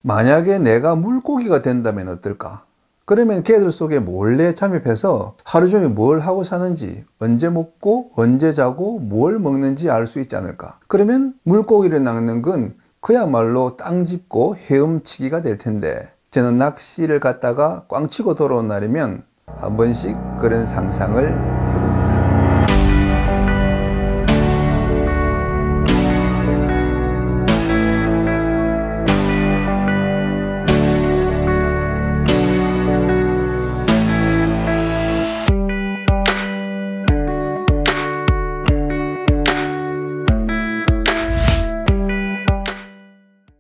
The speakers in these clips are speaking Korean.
만약에 내가 물고기가 된다면 어떨까? 그러면 개들 속에 몰래 잠입해서 하루 종일 뭘 하고 사는지, 언제 먹고 언제 자고 뭘 먹는지 알 수 있지 않을까? 그러면 물고기를 낚는 건 그야말로 땅 짚고 헤엄치기가 될 텐데, 저는 낚시를 갔다가 꽝치고 돌아온 날이면 한 번씩 그런 상상을 해봅니다.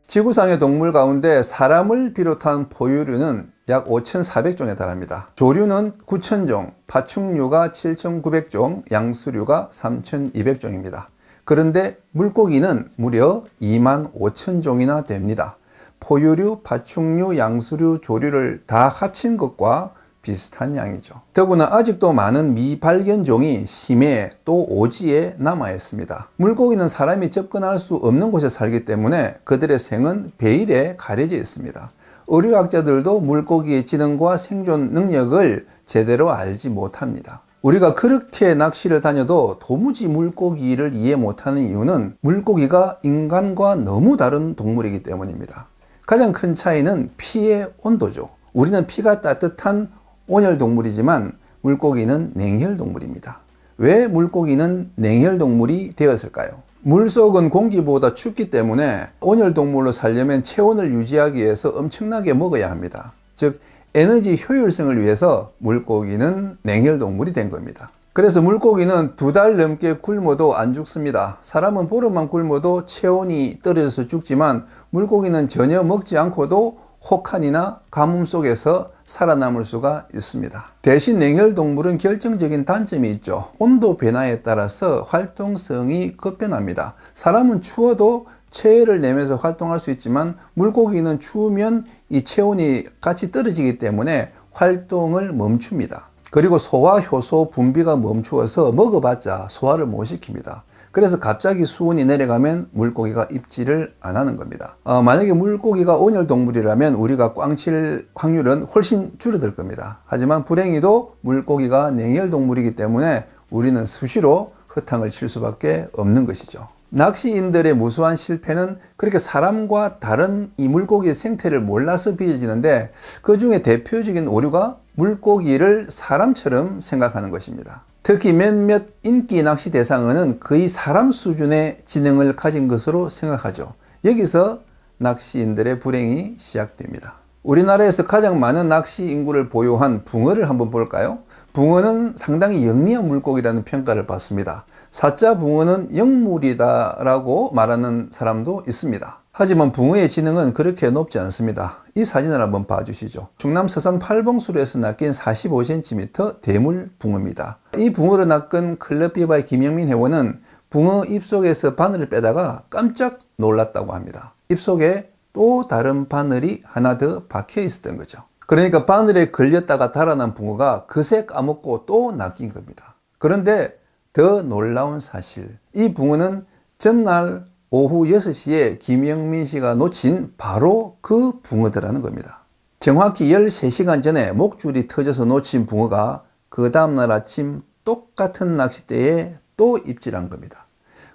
지구상의 동물 가운데 사람을 비롯한 포유류는 약 5,400종에 달합니다. 조류는 9,000종, 파충류가 7,900종, 양수류가 3,200종입니다. 그런데 물고기는 무려 25,000종이나 됩니다. 포유류, 파충류, 양수류, 조류를 다 합친 것과 비슷한 양이죠. 더구나 아직도 많은 미발견종이 심해 또 오지에 남아 있습니다. 물고기는 사람이 접근할 수 없는 곳에 살기 때문에 그들의 생은 베일에 가려져 있습니다. 의료학자들도 물고기의 지능과 생존 능력을 제대로 알지 못합니다. 우리가 그렇게 낚시를 다녀도 도무지 물고기를 이해 못하는 이유는 물고기가 인간과 너무 다른 동물이기 때문입니다. 가장 큰 차이는 피의 온도죠. 우리는 피가 따뜻한 온열 동물이지만 물고기는 냉혈 동물입니다. 왜 물고기는 냉혈 동물이 되었을까요? 물속은 공기보다 춥기 때문에 온열 동물로 살려면 체온을 유지하기 위해서 엄청나게 먹어야 합니다. 즉 에너지 효율성을 위해서 물고기는 냉혈 동물이 된 겁니다. 그래서 물고기는 2달 넘게 굶어도 안 죽습니다. 사람은 보름만 굶어도 체온이 떨어져서 죽지만 물고기는 전혀 먹지 않고도 혹한이나 가뭄 속에서 살아남을 수가 있습니다. 대신 냉혈 동물은 결정적인 단점이 있죠. 온도 변화에 따라서 활동성이 급변합니다. 사람은 추워도 체열을 내면서 활동할 수 있지만 물고기는 추우면 이 체온이 같이 떨어지기 때문에 활동을 멈춥니다. 그리고 소화 효소 분비가 멈추어서 먹어봤자 소화를 못 시킵니다. 그래서 갑자기 수온이 내려가면 물고기가 입질을 안 하는 겁니다. 만약에 물고기가 온열 동물이라면 우리가 꽝칠 확률은 훨씬 줄어들 겁니다. 하지만 불행히도 물고기가 냉혈 동물이기 때문에 우리는 수시로 허탕을 칠 수밖에 없는 것이죠. 낚시인들의 무수한 실패는 그렇게 사람과 다른 이 물고기의 생태를 몰라서 빚어지는데, 그 중에 대표적인 오류가 물고기를 사람처럼 생각하는 것입니다. 특히 몇몇 인기 낚시 대상어는 거의 사람 수준의 지능을 가진 것으로 생각하죠. 여기서 낚시인들의 불행이 시작됩니다. 우리나라에서 가장 많은 낚시 인구를 보유한 붕어를 한번 볼까요? 붕어는 상당히 영리한 물고기라는 평가를 받습니다. 사자 붕어는 영물이다라고 말하는 사람도 있습니다. 하지만 붕어의 지능은 그렇게 높지 않습니다. 이 사진을 한번 봐주시죠. 충남 서산 팔봉수로에서 낚인 45cm 대물 붕어입니다. 이 붕어를 낚은 클럽비바의 김영민 회원은 붕어 입속에서 바늘을 빼다가 깜짝 놀랐다고 합니다. 입속에 또 다른 바늘이 하나 더 박혀 있었던 거죠. 그러니까 바늘에 걸렸다가 달아난 붕어가 그새 까먹고 또 낚인 겁니다. 그런데 더 놀라운 사실, 이 붕어는 전날 오후 6시에 김영민 씨가 놓친 바로 그 붕어더라는 겁니다. 정확히 13시간 전에 목줄이 터져서 놓친 붕어가 그 다음날 아침 똑같은 낚싯대에 또 입질한 겁니다.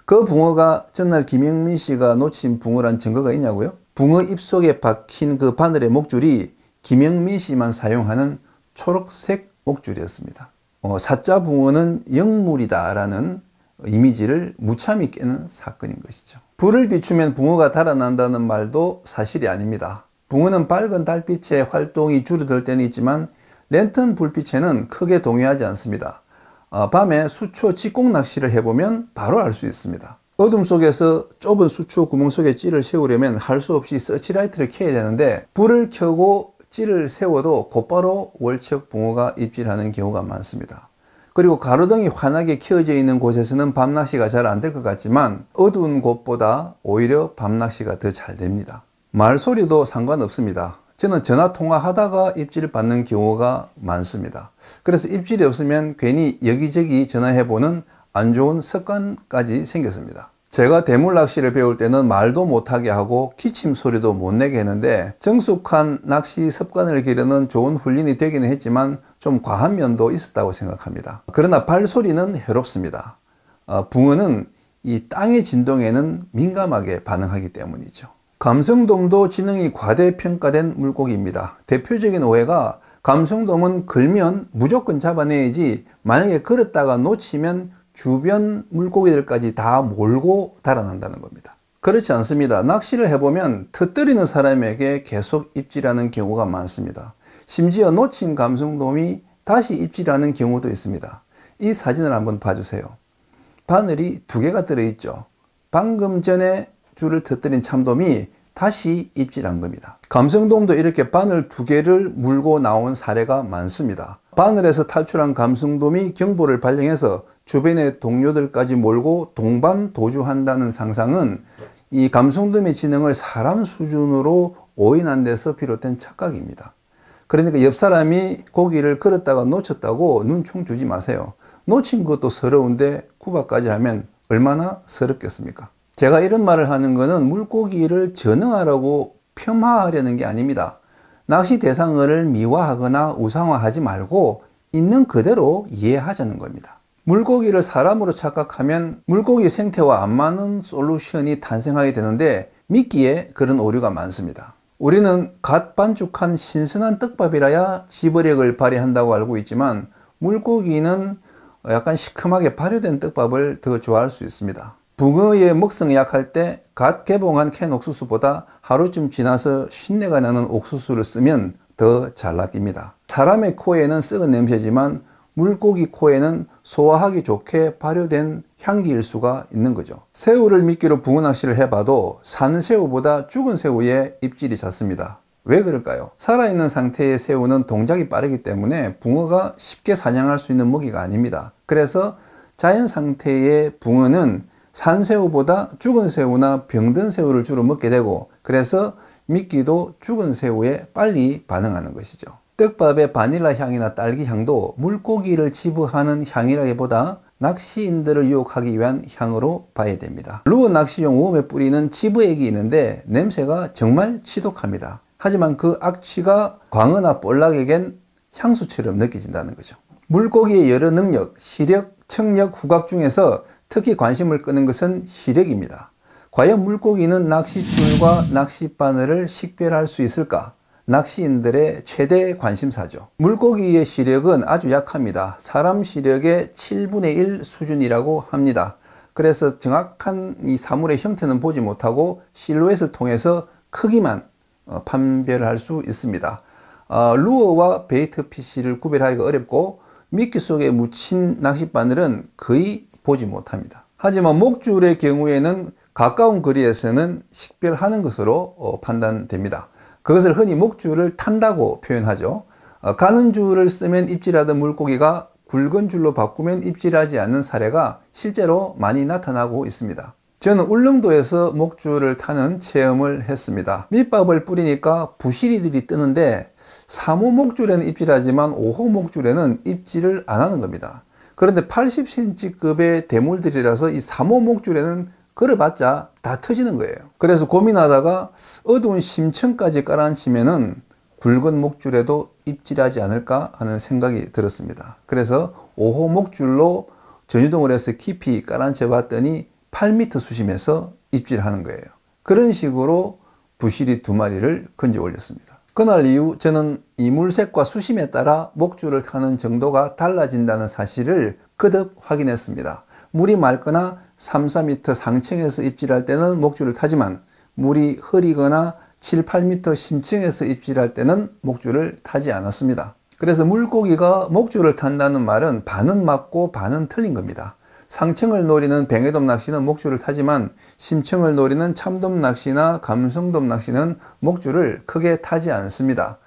그 붕어가 전날 김영민 씨가 놓친 붕어란 증거가 있냐고요? 붕어 입속에 박힌 그 바늘의 목줄이 김영민 씨만 사용하는 초록색 목줄이었습니다. 사자 붕어는 영물이다 라는 이미지를 무참히 깨는 사건인 것이죠. 불을 비추면 붕어가 달아난다는 말도 사실이 아닙니다. 붕어는 밝은 달빛에 활동이 줄어들 때는 있지만 랜턴 불빛에는 크게 동요하지 않습니다. 밤에 수초 직공 낚시를 해보면 바로 알 수 있습니다. 어둠 속에서 좁은 수초 구멍 속에 찌를 세우려면 할 수 없이 서치라이트를 켜야 되는데, 불을 켜고 찌를 세워도 곧바로 월척 붕어가 입질하는 경우가 많습니다. 그리고 가로등이 환하게 켜져 있는 곳에서는 밤낚시가 잘 안 될 것 같지만 어두운 곳보다 오히려 밤낚시가 더 잘 됩니다. 말소리도 상관없습니다. 저는 전화통화 하다가 입질을 받는 경우가 많습니다. 그래서 입질이 없으면 괜히 여기저기 전화해보는 안 좋은 습관까지 생겼습니다. 제가 대물 낚시를 배울 때는 말도 못하게 하고 기침 소리도 못 내게 했는데 정숙한 낚시 습관을 기르는 좋은 훈련이 되기는 했지만 좀 과한 면도 있었다고 생각합니다. 그러나 발소리는 해롭습니다. 붕어는 이 땅의 진동에는 민감하게 반응하기 때문이죠. 감성돔도 지능이 과대평가된 물고기입니다. 대표적인 오해가 감성돔은 걸면 무조건 잡아내야지 만약에 걸었다가 놓치면 주변 물고기들까지 다 몰고 달아난다는 겁니다. 그렇지 않습니다. 낚시를 해보면 터뜨리는 사람에게 계속 입질하는 경우가 많습니다. 심지어 놓친 감성돔이 다시 입질하는 경우도 있습니다. 이 사진을 한번 봐주세요. 바늘이 2개가 들어있죠. 방금 전에 줄을 터뜨린 참돔이 다시 입질한 겁니다. 감성돔도 이렇게 바늘 2개를 물고 나온 사례가 많습니다. 바늘에서 탈출한 감성돔이 경보를 발령해서 주변의 동료들까지 몰고 동반 도주한다는 상상은 이 감성돔의 지능을 사람 수준으로 오인한 데서 비롯된 착각입니다. 그러니까 옆 사람이 고기를 걸었다가 놓쳤다고 눈총 주지 마세요. 놓친 것도 서러운데 구박까지 하면 얼마나 서럽겠습니까? 제가 이런 말을 하는 것은 물고기를 전능하라고 폄하하려는 게 아닙니다. 낚시 대상어를 미화하거나 우상화하지 말고 있는 그대로 이해하자는 겁니다. 물고기를 사람으로 착각하면 물고기 생태와 안 맞는 솔루션이 탄생하게 되는데 미끼에 그런 오류가 많습니다. 우리는 갓 반죽한 신선한 떡밥이라야 지버력을 발휘한다고 알고 있지만 물고기는 약간 시큼하게 발효된 떡밥을 더 좋아할 수 있습니다. 붕어의 먹성이 약할 때 갓 개봉한 캔 옥수수보다 하루쯤 지나서 신내가 나는 옥수수를 쓰면 더 잘 낚입니다. 사람의 코에는 썩은 냄새지만 물고기 코에는 소화하기 좋게 발효된 향기일 수가 있는 거죠. 새우를 미끼로 붕어 낚시를 해봐도 산 새우보다 죽은 새우에 입질이 잦습니다. 왜 그럴까요? 살아있는 상태의 새우는 동작이 빠르기 때문에 붕어가 쉽게 사냥할 수 있는 먹이가 아닙니다. 그래서 자연 상태의 붕어는 산새우보다 죽은 새우나 병든 새우를 주로 먹게 되고 그래서 미끼도 죽은 새우에 빨리 반응하는 것이죠. 떡밥의 바닐라 향이나 딸기 향도 물고기를 지부하는 향이라기보다 낚시인들을 유혹하기 위한 향으로 봐야 됩니다. 루어 낚시용 웜에 뿌리는 지부액이 있는데 냄새가 정말 지독합니다. 하지만 그 악취가 광어나 볼락에겐 향수처럼 느껴진다는 거죠. 물고기의 여러 능력, 시력, 청력, 후각 중에서 특히 관심을 끄는 것은 시력입니다. 과연 물고기는 낚싯줄과 낚싯바늘을 식별할 수 있을까? 낚시인들의 최대 관심사죠. 물고기의 시력은 아주 약합니다. 사람 시력의 7분의 1 수준이라고 합니다. 그래서 정확한 이 사물의 형태는 보지 못하고 실루엣을 통해서 크기만 판별할 수 있습니다. 루어와 베이트 피쉬를 구별하기가 어렵고 미끼 속에 묻힌 낚싯바늘은 거의 보지 못합니다. 하지만 목줄의 경우에는 가까운 거리에서는 식별하는 것으로 판단됩니다. 그것을 흔히 목줄을 탄다고 표현하죠. 가는 줄을 쓰면 입질하던 물고기가 굵은 줄로 바꾸면 입질하지 않는 사례가 실제로 많이 나타나고 있습니다. 저는 울릉도에서 목줄을 타는 체험을 했습니다. 밑밥을 뿌리니까 부시리들이 뜨는데 3호 목줄에는 입질하지만 5호 목줄에는 입질을 안 하는 겁니다. 그런데 80cm급의 대물들이라서 이 3호 목줄에는 걸어봤자 다 터지는 거예요. 그래서 고민하다가 어두운 심층까지 깔아앉히면은 굵은 목줄에도 입질하지 않을까 하는 생각이 들었습니다. 그래서 5호 목줄로 전유동을 해서 깊이 깔아앉혀 봤더니 8m 수심에서 입질하는 거예요. 그런 식으로 부시리 2마리를 건져 올렸습니다. 그날 이후 저는 이물색과 수심에 따라 목줄을 타는 정도가 달라진다는 사실을 거듭 확인했습니다. 물이 맑거나 3, 4m 상층에서 입질할 때는 목줄을 타지만 물이 흐리거나 7, 8m 심층에서 입질할 때는 목줄을 타지 않았습니다. 그래서 물고기가 목줄을 탄다는 말은 반은 맞고 반은 틀린 겁니다. 상층을 노리는 뱅에돔 낚시는 목줄을 타지만 심층을 노리는 참돔 낚시나 감성돔 낚시는 목줄을 크게 타지 않습니다.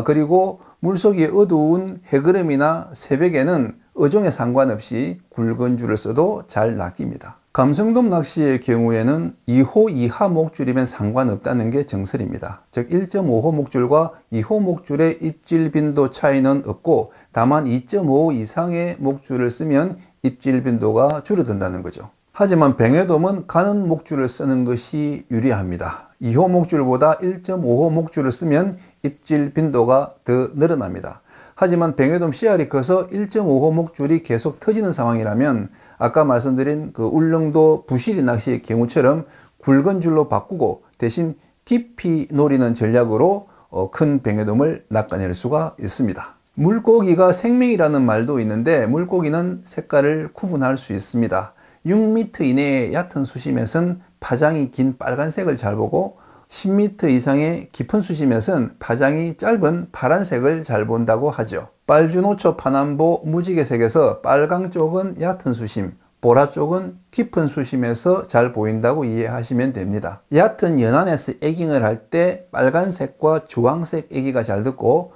그리고 물속이 어두운 해그름이나 새벽에는 어종에 상관없이 굵은 줄을 써도 잘 낚입니다. 감성돔 낚시의 경우에는 2호 이하 목줄이면 상관없다는 게 정설입니다. 즉 1.5호 목줄과 2호 목줄의 입질 빈도 차이는 없고 다만 2.5 이상의 목줄을 쓰면 입질 빈도가 줄어든다는 거죠. 하지만 뱅에돔은 가는 목줄을 쓰는 것이 유리합니다. 2호 목줄보다 1.5호 목줄을 쓰면 입질 빈도가 더 늘어납니다. 하지만 뱅에돔 씨알이 커서 1.5호 목줄이 계속 터지는 상황이라면 아까 말씀드린 그 울릉도 부시리 낚시의 경우처럼 굵은 줄로 바꾸고 대신 깊이 노리는 전략으로 큰 뱅에돔을 낚아낼 수가 있습니다. 물고기가 생명이라는 말도 있는데 물고기는 색깔을 구분할 수 있습니다. 6m 이내의 얕은 수심에선 파장이 긴 빨간색을 잘 보고 10m 이상의 깊은 수심에선 파장이 짧은 파란색을 잘 본다고 하죠. 빨주노초 파남보 무지개색에서 빨강 쪽은 얕은 수심, 보라 쪽은 깊은 수심에서 잘 보인다고 이해하시면 됩니다. 얕은 연안에서 에깅을 할 때 빨간색과 주황색 에기가 잘 듣고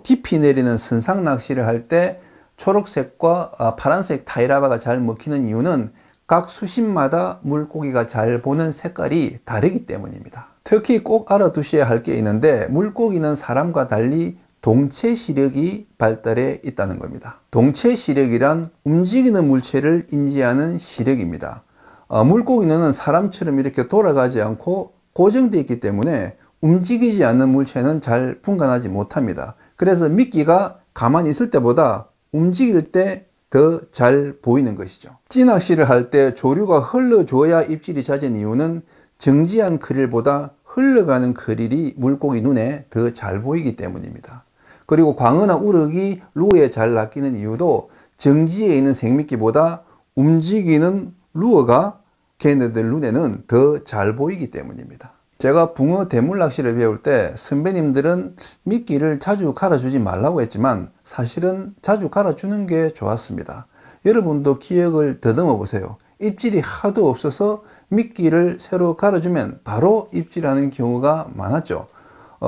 깊이 내리는 선상 낚시를 할 때 초록색과 파란색 타이라바가 잘 먹히는 이유는 각 수심마다 물고기가 잘 보는 색깔이 다르기 때문입니다. 특히 꼭 알아두셔야 할 게 있는데 물고기는 사람과 달리 동체 시력이 발달해 있다는 겁니다. 동체 시력이란 움직이는 물체를 인지하는 시력입니다. 물고기는 사람처럼 이렇게 돌아가지 않고 고정되어 있기 때문에 움직이지 않는 물체는 잘 분간하지 못합니다. 그래서 미끼가 가만히 있을 때보다 움직일 때 더 잘 보이는 것이죠. 찌낚시를 할 때 조류가 흘러줘야 입질이 잦은 이유는 정지한 크릴보다 흘러가는 크릴이 물고기 눈에 더 잘 보이기 때문입니다. 그리고 광어나 우럭이 루어에 잘 낚이는 이유도 정지에 있는 생미끼보다 움직이는 루어가 걔네들 눈에는 더 잘 보이기 때문입니다. 제가 붕어 대물 낚시를 배울 때 선배님들은 미끼를 자주 갈아주지 말라고 했지만 사실은 자주 갈아주는 게 좋았습니다. 여러분도 기억을 더듬어 보세요. 입질이 하도 없어서 미끼를 새로 갈아주면 바로 입질하는 경우가 많았죠.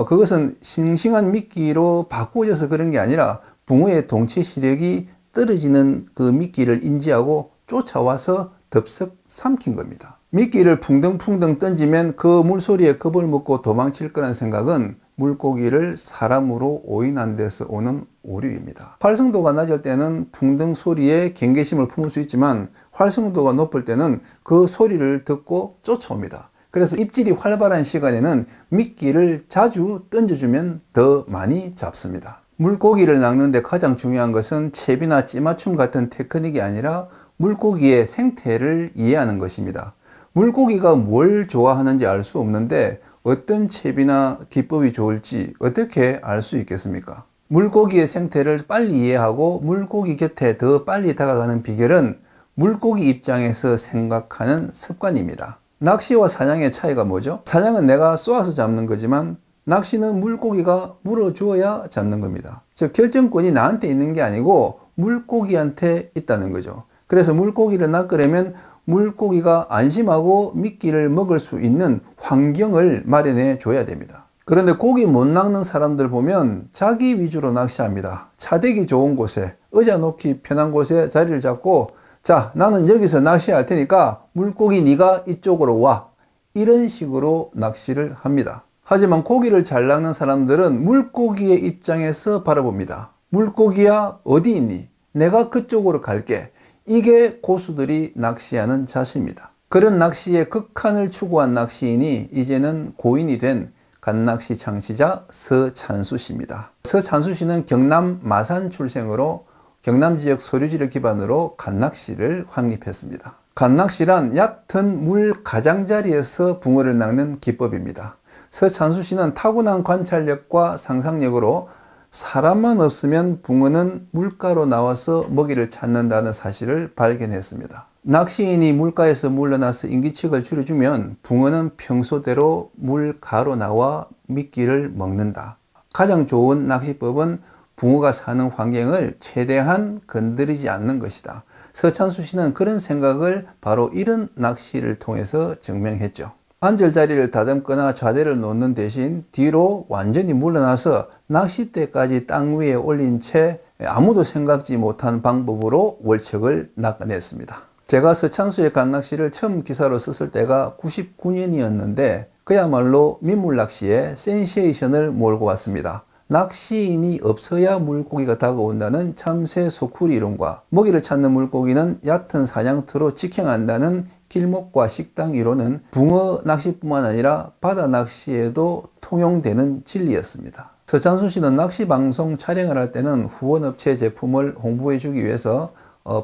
그것은 싱싱한 미끼로 바꾸어져서 그런 게 아니라 붕어의 동체 시력이 떨어지는 그 미끼를 인지하고 쫓아와서 덥석 삼킨 겁니다. 미끼를 풍덩풍덩 던지면 그 물소리에 겁을 먹고 도망칠 거라는 생각은 물고기를 사람으로 오인한 데서 오는 오류입니다. 활성도가 낮을 때는 풍덩 소리에 경계심을 품을 수 있지만 활성도가 높을 때는 그 소리를 듣고 쫓아옵니다. 그래서 입질이 활발한 시간에는 미끼를 자주 던져주면 더 많이 잡습니다. 물고기를 낚는데 가장 중요한 것은 채비나 찌맞춤 같은 테크닉이 아니라 물고기의 생태를 이해하는 것입니다. 물고기가 뭘 좋아하는지 알 수 없는데 어떤 채비나 기법이 좋을지 어떻게 알 수 있겠습니까? 물고기의 생태를 빨리 이해하고 물고기 곁에 더 빨리 다가가는 비결은 물고기 입장에서 생각하는 습관입니다. 낚시와 사냥의 차이가 뭐죠? 사냥은 내가 쏘아서 잡는 거지만 낚시는 물고기가 물어주어야 잡는 겁니다. 즉 결정권이 나한테 있는 게 아니고 물고기한테 있다는 거죠. 그래서 물고기를 낚으려면 물고기가 안심하고 미끼를 먹을 수 있는 환경을 마련해 줘야 됩니다. 그런데 고기 못 낚는 사람들 보면 자기 위주로 낚시합니다. 차대기 좋은 곳에, 의자 놓기 편한 곳에 자리를 잡고 자, 나는 여기서 낚시할 테니까 물고기 네가 이쪽으로 와. 이런 식으로 낚시를 합니다. 하지만 고기를 잘 낚는 사람들은 물고기의 입장에서 바라봅니다. 물고기야 어디 있니? 내가 그쪽으로 갈게. 이게 고수들이 낚시하는 자세입니다. 그런 낚시의 극한을 추구한 낚시인이 이제는 고인이 된 갓낚시 창시자 서찬수 씨입니다. 서찬수 씨는 경남 마산 출생으로 경남 지역 소류지를 기반으로 갓낚시를 확립했습니다. 갓낚시란 얕은 물 가장자리에서 붕어를 낚는 기법입니다. 서찬수 씨는 타고난 관찰력과 상상력으로 사람만 없으면 붕어는 물가로 나와서 먹이를 찾는다는 사실을 발견했습니다. 낚시인이 물가에서 물러나서 인기척을 줄여주면 붕어는 평소대로 물가로 나와 미끼를 먹는다. 가장 좋은 낚시법은 붕어가 사는 환경을 최대한 건드리지 않는 것이다. 서찬수 씨는 그런 생각을 바로 이런 낚시를 통해서 증명했죠. 앉을 자리를 다듬거나 좌대를 놓는 대신 뒤로 완전히 물러나서 낚싯대까지 땅 위에 올린 채 아무도 생각지 못한 방법으로 월척을 낚아냈습니다. 제가 서찬수의 갓낚시를 처음 기사로 썼을 때가 99년이었는데 그야말로 민물낚시의 센세이션을 몰고 왔습니다. 낚시인이 없어야 물고기가 다가온다는 참새 소쿠리 이론과 먹이를 찾는 물고기는 얕은 사냥터로 직행한다는 길목과 식당 위로는 붕어 낚시뿐만 아니라 바다 낚시에도 통용되는 진리였습니다. 서찬수 씨는 낚시방송 촬영을 할 때는 후원업체 제품을 홍보해 주기 위해서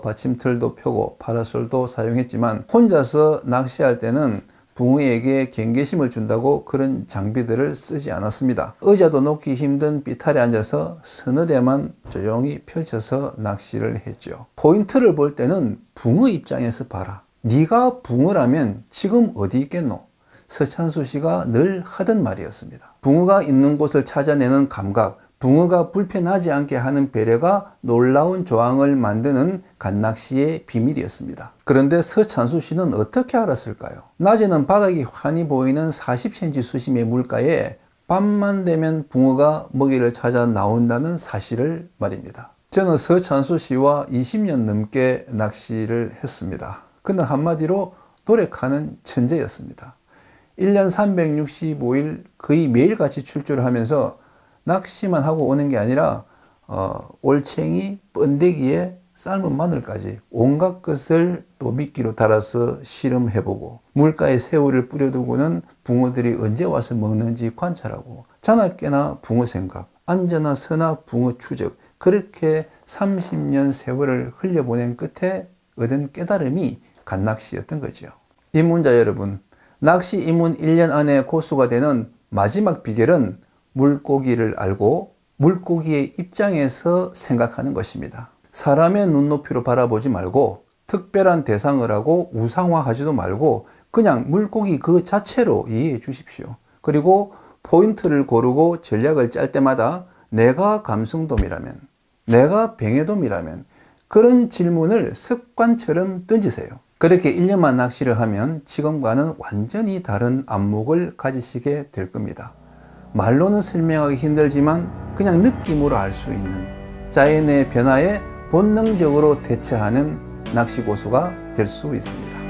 받침틀도 펴고 파라솔도 사용했지만 혼자서 낚시할 때는 붕어에게 경계심을 준다고 그런 장비들을 쓰지 않았습니다. 의자도 놓기 힘든 삐탈에 앉아서 서너 대만 조용히 펼쳐서 낚시를 했죠. 포인트를 볼 때는 붕어 입장에서 봐라. 네가 붕어라면 지금 어디 있겠노? 서찬수 씨가 늘 하던 말이었습니다. 붕어가 있는 곳을 찾아내는 감각, 붕어가 불편하지 않게 하는 배려가 놀라운 조항을 만드는 갓낚시의 비밀이었습니다. 그런데 서찬수 씨는 어떻게 알았을까요? 낮에는 바닥이 환히 보이는 40cm 수심의 물가에 밤만 되면 붕어가 먹이를 찾아 나온다는 사실을 말입니다. 저는 서찬수 씨와 20년 넘게 낚시를 했습니다. 그는 한마디로 노력하는 천재였습니다. 1년 365일 거의 매일같이 출조를 하면서 낚시만 하고 오는 게 아니라 올챙이, 번데기에 삶은 마늘까지 온갖 것을 또 미끼로 달아서 실험해보고 물가에 새우를 뿌려두고는 붕어들이 언제 와서 먹는지 관찰하고 자나깨나 붕어 생각, 앉아나 서나 붕어 추적, 그렇게 30년 세월을 흘려보낸 끝에 얻은 깨달음이 갓낚시였던 거죠. 입문자 여러분, 낚시 입문 1년 안에 고수가 되는 마지막 비결은 물고기를 알고 물고기의 입장에서 생각하는 것입니다. 사람의 눈높이로 바라보지 말고 특별한 대상을 하고 우상화하지도 말고 그냥 물고기 그 자체로 이해해 주십시오. 그리고 포인트를 고르고 전략을 짤 때마다 내가 감성돔이라면, 내가 뱅에돔이라면 그런 질문을 습관처럼 던지세요. 그렇게 1년만 낚시를 하면 지금과는 완전히 다른 안목을 가지시게 될 겁니다. 말로는 설명하기 힘들지만 그냥 느낌으로 알 수 있는 자연의 변화에 본능적으로 대처하는 낚시 고수가 될 수 있습니다.